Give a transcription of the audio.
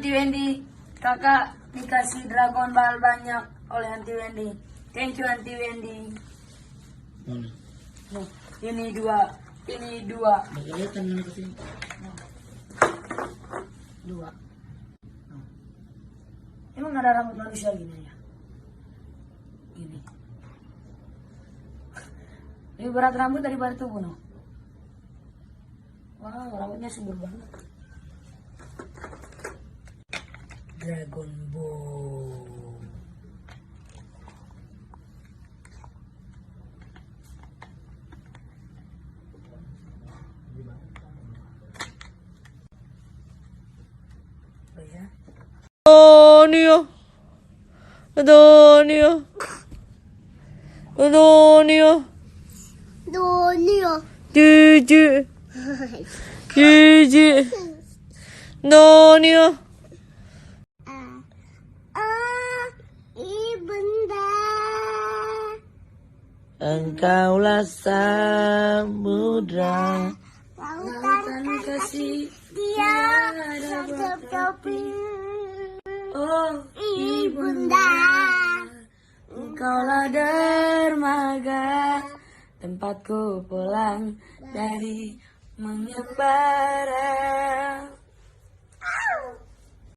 Aunty Wendy, kakak dikasih Dragon Ball banyak oleh Aunty Wendy. Thank you Aunty Wendy. Mana? Ini dua. Kelihatan mana kesini? Dua. Emang ada rambut manusia gini ya? Ini. Lebih berat rambut daripada tubuh, no? Wow, rambutnya subur banget. Dragon Ball. Oh ya? Donio. Jiji. Donio. Ibunda. Engkaulah samudra. Lautan kasih Dia topi. Oh Ibunda. Engkaulah dermaga tempatku pulang dari mengembara.